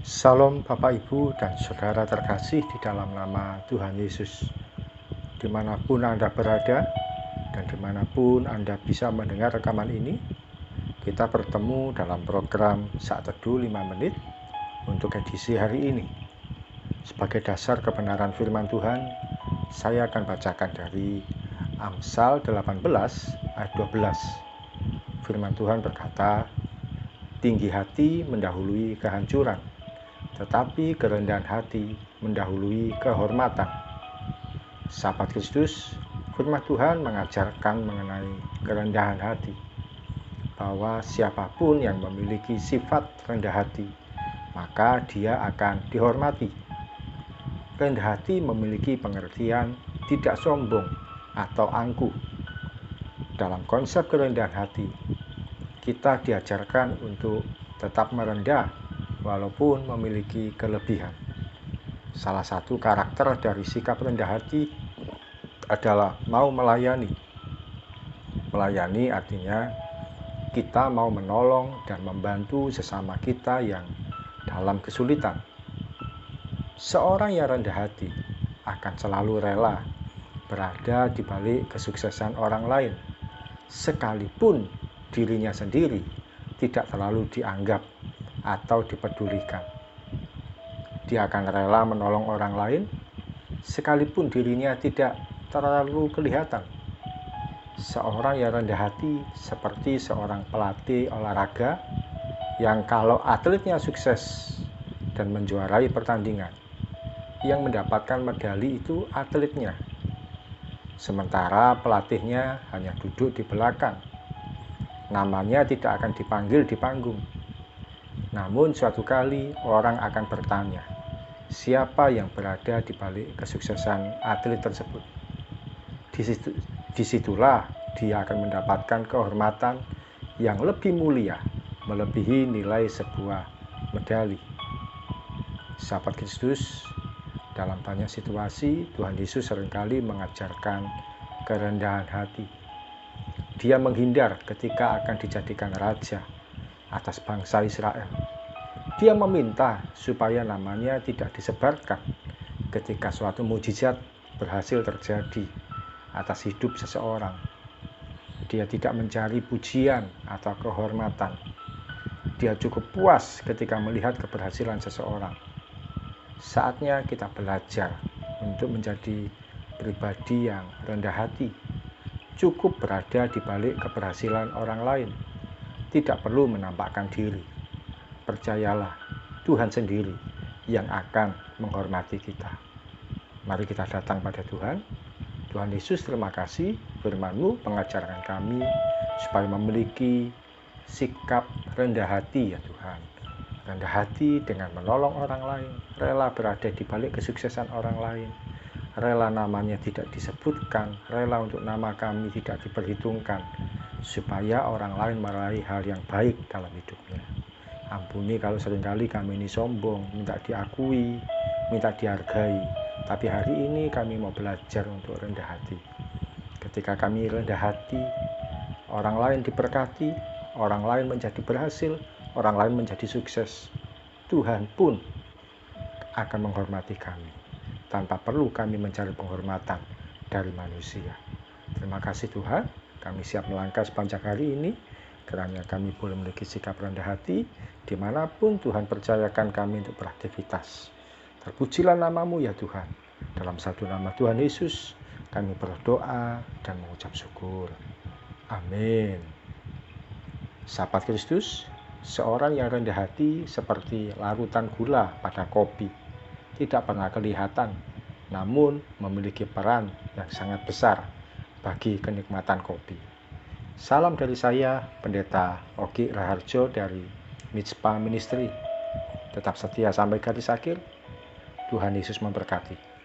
Salam Bapak Ibu dan Saudara terkasih di dalam nama Tuhan Yesus. Dimanapun Anda berada dan dimanapun Anda bisa mendengar rekaman ini, kita bertemu dalam program Saat Teduh 5 Menit untuk edisi hari ini. Sebagai dasar kebenaran firman Tuhan, saya akan bacakan dari Amsal 18 ayat 12. Firman Tuhan berkata, "Tinggi hati mendahului kehancuran, tetapi kerendahan hati mendahului kehormatan." Sahabat Kristus, firman Tuhan mengajarkan mengenai kerendahan hati, bahwa siapapun yang memiliki sifat rendah hati, maka dia akan dihormati. Rendah hati memiliki pengertian tidak sombong atau angkuh. Dalam konsep kerendahan hati, kita diajarkan untuk tetap merendah walaupun memiliki kelebihan. Salah satu karakter dari sikap rendah hati adalah mau melayani. Melayani artinya kita mau menolong dan membantu sesama kita yang dalam kesulitan. Seorang yang rendah hati akan selalu rela berada di balik kesuksesan orang lain, sekalipun dirinya sendiri tidak terlalu dianggap atau dipedulikan. Dia akan rela menolong orang lain sekalipun dirinya tidak terlalu kelihatan. Seorang yang rendah hati seperti seorang pelatih olahraga yang kalau atletnya sukses dan menjuarai pertandingan, yang mendapatkan medali itu atletnya, sementara pelatihnya hanya duduk di belakang. Namanya tidak akan dipanggil di panggung. Namun suatu kali orang akan bertanya, siapa yang berada di balik kesuksesan atlet tersebut? Disitulah dia akan mendapatkan kehormatan yang lebih mulia, melebihi nilai sebuah medali. Sahabat Kristus, dalam banyak situasi Tuhan Yesus seringkali mengajarkan kerendahan hati. Dia menghindar ketika akan dijadikan raja atas bangsa Israel. Dia meminta supaya namanya tidak disebarkan ketika suatu mukjizat berhasil terjadi atas hidup seseorang. Dia tidak mencari pujian atau kehormatan. Dia cukup puas ketika melihat keberhasilan seseorang. Saatnya kita belajar untuk menjadi pribadi yang rendah hati. Cukup berada di balik keberhasilan orang lain. Tidak perlu menampakkan diri. Percayalah, Tuhan sendiri yang akan menghormati kita. Mari kita datang pada Tuhan. Tuhan Yesus, terima kasih firman-Mu mengajarkan kami supaya memiliki sikap rendah hati ya Tuhan. Rendah hati dengan menolong orang lain, rela berada di balik kesuksesan orang lain, rela namanya tidak disebutkan, rela untuk nama kami tidak diperhitungkan, supaya orang lain meraih hal yang baik dalam hidupnya. Ampuni kalau seringkali kami ini sombong, minta diakui, minta dihargai. Tapi hari ini kami mau belajar untuk rendah hati. Ketika kami rendah hati, orang lain diberkati, orang lain menjadi berhasil, orang lain menjadi sukses. Tuhan pun akan menghormati kami tanpa perlu kami mencari penghormatan dari manusia. Terima kasih Tuhan, kami siap melangkah sepanjang hari ini, kiranya kami boleh memiliki sikap rendah hati dimanapun Tuhan percayakan kami untuk beraktivitas. Terpujilah nama-Mu ya Tuhan. Dalam satu nama Tuhan Yesus kami berdoa dan mengucap syukur. Amin. Sahabat Kristus, seorang yang rendah hati seperti larutan gula pada kopi. Tidak pernah kelihatan, namun memiliki peran yang sangat besar bagi kenikmatan kopi. Salam dari saya, Pendeta Ogi Raharjo dari Mitspa Ministry. Tetap setia sampai garis akhir. Tuhan Yesus memberkati.